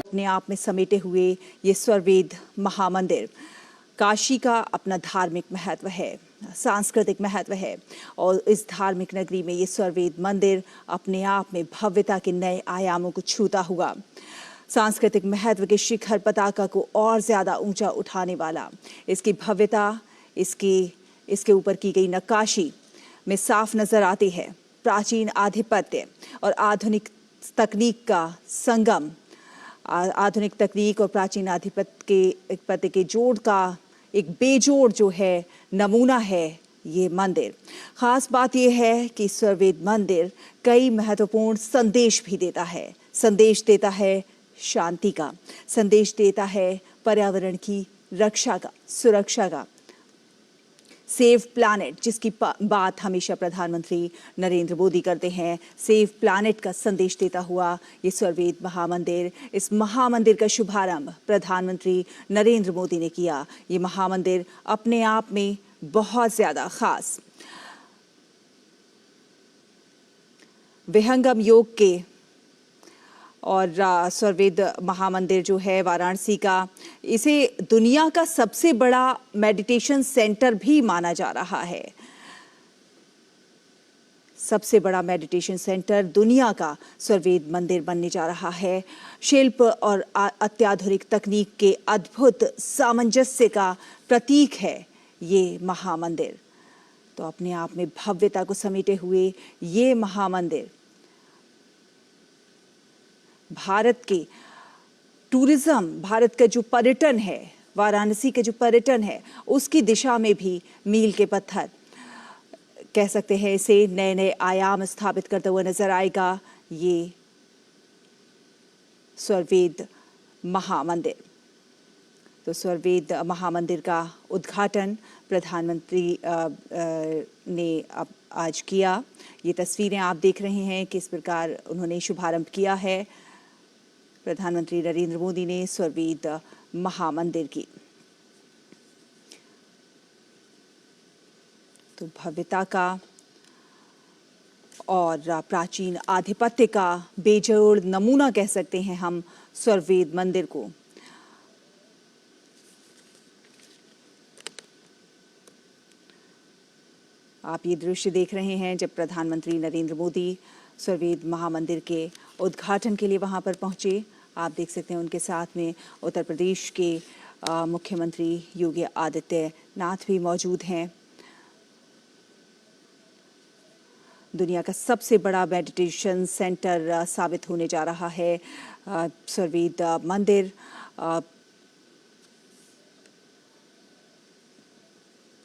अपने आप में समेटे हुए ये स्वर्वेद महामंदिर, काशी का अपना धार्मिक महत्व है, सांस्कृतिक महत्व है और इस धार्मिक नगरी में ये स्वर्वेद मंदिर अपने आप में भव्यता के नए आयामों को छूता हुआ, सांस्कृतिक महत्व के शिखर पताका को और ज्यादा ऊंचा उठाने वाला, इसकी भव्यता, इसके ऊपर की गई नक्काशी में साफ नजर आती है प्राचीन आधिपत्य और आधुनिक तकनीक का संगम, आधुनिक तकनीक और प्राचीन आधिपत्य के जोड़ का एक बेजोड़ जो है नमूना है ये मंदिर। खास बात यह है कि स्वर्वेद मंदिर कई महत्वपूर्ण संदेश भी देता है। संदेश देता है शांति का, संदेश देता है पर्यावरण की रक्षा का, सुरक्षा का, सेव प्लैनेट जिसकी बात हमेशा प्रधानमंत्री नरेंद्र मोदी करते हैं, सेव प्लैनेट का संदेश देता हुआ ये स्वर्वेद महामंदिर, इस महामंदिर का शुभारंभ प्रधानमंत्री नरेंद्र मोदी ने किया। ये महामंदिर अपने आप में बहुत ज्यादा खास, विहंगम योग के और स्वर्वेद महामंदिर जो है वाराणसी का, इसे दुनिया का सबसे बड़ा मेडिटेशन सेंटर भी माना जा रहा है। सबसे बड़ा मेडिटेशन सेंटर दुनिया का स्वर्वेद मंदिर बनने जा रहा है। शिल्प और अत्याधुनिक तकनीक के अद्भुत सामंजस्य का प्रतीक है ये महामंदिर। तो अपने आप में भव्यता को समेटे हुए ये महामंदिर भारत के टूरिज्म, भारत का जो पर्यटन है, वाराणसी का जो पर्यटन है, उसकी दिशा में भी मील के पत्थर कह सकते हैं। इसे नए नए आयाम स्थापित करता हुआ नजर आएगा ये स्वर्वेद महामंदिर। तो स्वर्वेद महामंदिर का उद्घाटन प्रधानमंत्री ने आज किया। ये तस्वीरें आप देख रहे हैं किस प्रकार उन्होंने शुभारंभ किया है प्रधानमंत्री नरेंद्र मोदी ने स्वर्वेद महामंदिर की। तो भव्यता का और प्राचीन आधिपत्य का बेजोड़ नमूना कह सकते हैं हम स्वर्वेद मंदिर को। आप ये दृश्य देख रहे हैं जब प्रधानमंत्री नरेंद्र मोदी स्वर्वेद महामंदिर के उद्घाटन के लिए वहां पर पहुंचे। आप देख सकते हैं उनके साथ में उत्तर प्रदेश के मुख्यमंत्री योगी आदित्यनाथ भी मौजूद हैं। दुनिया का सबसे बड़ा मेडिटेशन सेंटर साबित होने जा रहा है स्वर्वेद मंदिर।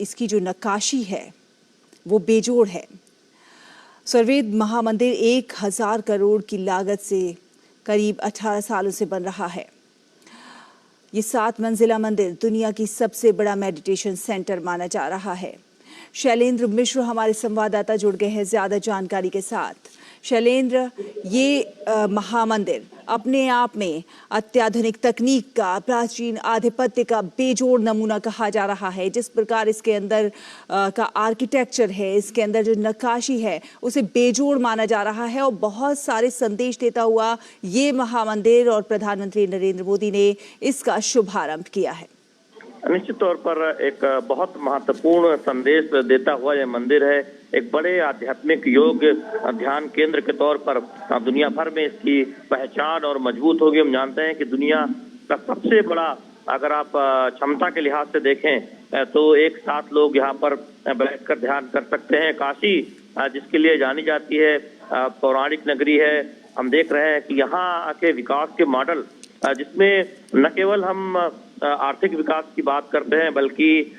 इसकी जो नक्काशी है वो बेजोड़ है। स्वर्वेद महामंदिर 1000 करोड़ की लागत से करीब 18 सालों से बन रहा है। ये 7 मंजिला मंदिर दुनिया की सबसे बड़ा मेडिटेशन सेंटर माना जा रहा है। शैलेंद्र मिश्र हमारे संवाददाता जुड़ गए हैं ज्यादा जानकारी के साथ। शैलेंद्र, ये महामंदिर अपने आप में अत्याधुनिक तकनीक का, प्राचीन आधिपत्य का बेजोड़ नमूना कहा जा रहा है। जिस प्रकार इसके अंदर का आर्किटेक्चर है, इसके अंदर जो नक्काशी है, उसे बेजोड़ माना जा रहा है और बहुत सारे संदेश देता हुआ ये महामंदिर और प्रधानमंत्री नरेंद्र मोदी ने इसका शुभारंभ किया है। निश्चित तौर पर एक बहुत महत्वपूर्ण संदेश देता हुआ यह मंदिर है। एक बड़े आध्यात्मिक योग ध्यान केंद्र के तौर पर दुनिया भर में इसकी पहचान और मजबूत होगी। हम जानते हैं कि दुनिया का सबसे बड़ा, अगर आप क्षमता के लिहाज से देखें तो एक साथ लोग यहाँ पर बैठकर ध्यान कर सकते हैं। काशी जिसके लिए जानी जाती है, पौराणिक नगरी है। हम देख रहे हैं कि यहाँ के विकास के मॉडल, जिसमें न केवल हम आर्थिक विकास की बात करते हैं, बल्कि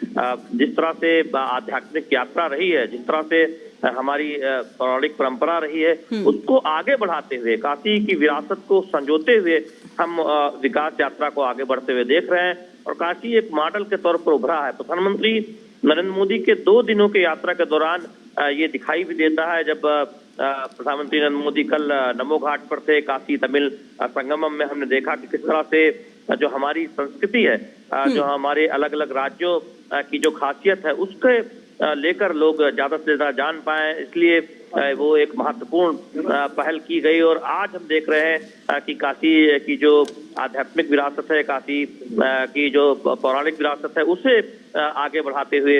जिस तरह से आध्यात्मिक यात्रा रही है, जिस तरह से हमारी पौराणिक परंपरा रही है, उसको आगे बढ़ाते हुए, काशी की विरासत को संजोते हुए हम विकास यात्रा को आगे बढ़ते हुए देख रहे हैं और काशी एक मॉडल के तौर पर उभरा है। प्रधानमंत्री नरेंद्र मोदी के 2 दिनों की यात्रा के दौरान ये दिखाई भी देता है। जब प्रधानमंत्री नरेंद्र मोदी कल नमो घाट पर थे, काशी तमिल संगमम में हमने देखा कि किस तरह से जो हमारी संस्कृति है, जो हमारे अलग अलग राज्यों की जो खासियत है, उसके लेकर लोग ज्यादा से ज्यादा जान पाए। इसलिए वो एक महत्वपूर्ण पहल की गई। और आज हम देख रहे हैं कि काशी की जो आध्यात्मिक विरासत है, काशी की जो पौराणिक विरासत है, उसे आगे बढ़ाते हुए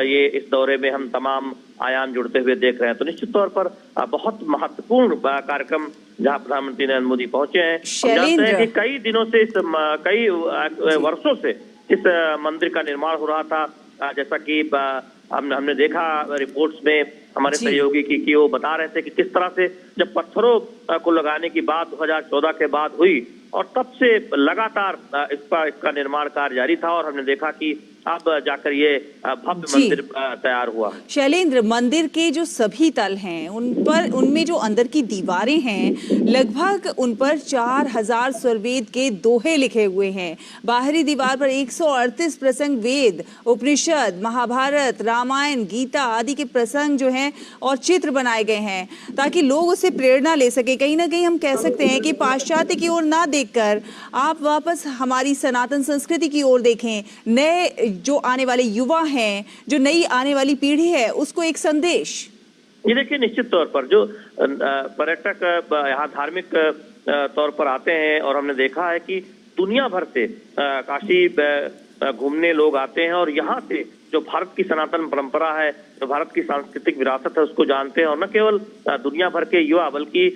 ये इस दौरे में हम तमाम आयाम जुड़ते हुए देख रहे हैं। तो निश्चित तौर पर बहुत महत्वपूर्ण कार्यक्रम जहां प्रधानमंत्री नरेंद्र मोदी पहुंचे हैं। हम जानते हैं कि कई दिनों से कई वर्षों से इस मंदिर का निर्माण हो रहा था। जैसा कि हमने देखा रिपोर्ट्स में हमारे सहयोगी की वो बता रहे थे कि किस तरह से जब पत्थरों को लगाने की बात 2014 के बाद हुई और तब से लगातार इसका निर्माण कार्य जारी था और हमने देखा कि अब जाकर ये भव्य मंदिर तैयार हुआ। शैलेंद्र, मंदिर के जो सभी तल हैं उनमें जो अंदर की दीवारें हैं, लगभग उन पर 4000 स्वरवेद के दोहे लिखे हुए हैं। बाहरी दीवार पर 138 प्रसंग वेद, उपनिषद, महाभारत, रामायण, गीता आदि के प्रसंग जो हैं और चित्र बनाए गए हैं ताकि लोग उससे प्रेरणा ले सके। कहीं ना कहीं हम कह सकते हैं कि पाश्चात्य की ओर ना देखकर आप वापस हमारी सनातन संस्कृति की ओर देखें। नए जो आने वाले युवा हैं, जो नई आने वाली पीढ़ी है, उसको एक संदेश। ये देखिए, निश्चित तौर पर जो पर्यटक यहाँ धार्मिक तौर पर आते हैं और हमने देखा है कि दुनिया भर से काशी घूमने लोग आते हैं और यहाँ से जो भारत की सनातन परंपरा है, जो भारत की सांस्कृतिक विरासत है, उसको जानते हैं। और न केवल दुनिया भर के युवा बल्कि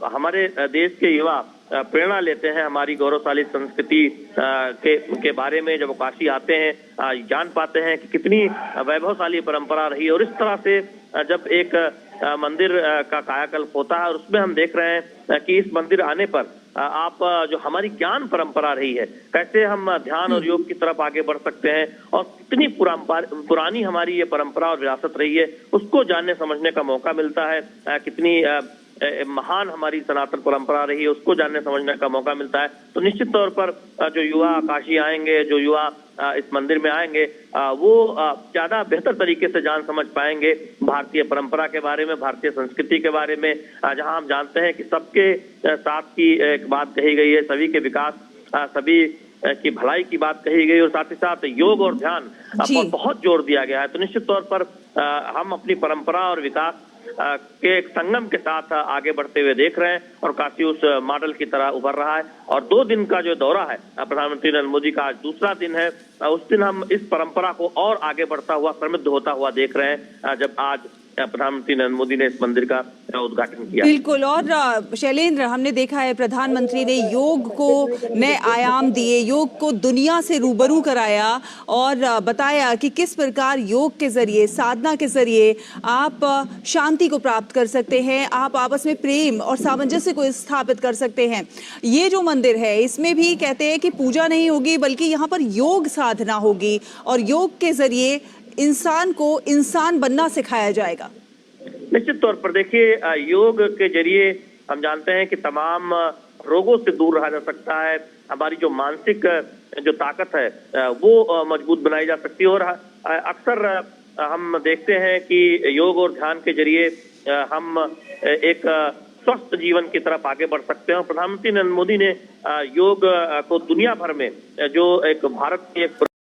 हमारे देश के युवा प्रेरणा लेते हैं हमारी गौरवशाली संस्कृति के बारे में। जब वो काशी आते हैं जान पाते हैं कि कितनी वैभवशाली परंपरा रही है। और इस तरह से जब एक मंदिर का कायाकल्प होता है और उसमें हम देख रहे हैं कि इस मंदिर आने पर आप जो हमारी ज्ञान परंपरा रही है, कैसे हम ध्यान और योग की तरफ आगे बढ़ सकते हैं और कितनी पुरानी हमारी ये परंपरा और विरासत रही है, उसको जानने समझने का मौका मिलता है। कितनी महान हमारी सनातन परंपरा रही है, उसको जानने समझने का मौका मिलता है। तो निश्चित तौर पर जो युवा काशी आएंगे, जो युवा इस मंदिर में आएंगे, वो ज्यादा बेहतर तरीके से जान समझ पाएंगे भारतीय परंपरा के बारे में, भारतीय संस्कृति के बारे में। जहां हम जानते हैं कि सबके साथ की एक बात कही गई है, सभी के विकास, सभी की भलाई की बात कही गई और साथ ही साथ योग और ध्यान पर बहुत जोर दिया गया है। तो निश्चित तौर पर हम अपनी परंपरा और विकास के एक संगम के साथ आगे बढ़ते हुए देख रहे हैं और काशी उस मॉडल की तरह उभर रहा है। और 2 दिन का जो दौरा है प्रधानमंत्री नरेंद्र मोदी का आज दूसरा दिन है, उस दिन हम इस परंपरा को और आगे बढ़ता हुआ, समृद्ध होता हुआ देख रहे हैं जब आज प्रधानमंत्री नरेंद्र मोदी ने इस मंदिर का उद्घाटन किया। बिल्कुल। और शैलेंद्र, हमने देखा है प्रधानमंत्री ने योग को नए आयाम दिए, योग को दुनिया से रूबरू कराया और बताया कि किस प्रकार योग के जरिए, साधना के जरिए आप शांति को प्राप्त कर सकते हैं, आप आपस में प्रेम और सामंजस्य को स्थापित कर सकते हैं। ये जो मंदिर है इसमें भी कहते हैं कि पूजा नहीं होगी बल्कि यहाँ पर योग साधना होगी और योग के जरिए इंसान को इंसान बनना सिखाया जाएगा। निश्चित तौर पर देखिए, योग के जरिए हम जानते हैं कि तमाम रोगों से दूर रहा जा सकता है। हमारी जो मानसिक जो ताकत है वो मजबूत बनाई जा सकती है। और अक्सर हम देखते हैं कि योग और ध्यान के जरिए हम एक स्वस्थ जीवन की तरफ आगे बढ़ सकते हैं। प्रधानमंत्री नरेंद्र मोदी ने योग को दुनिया भर में जो एक भारत की एक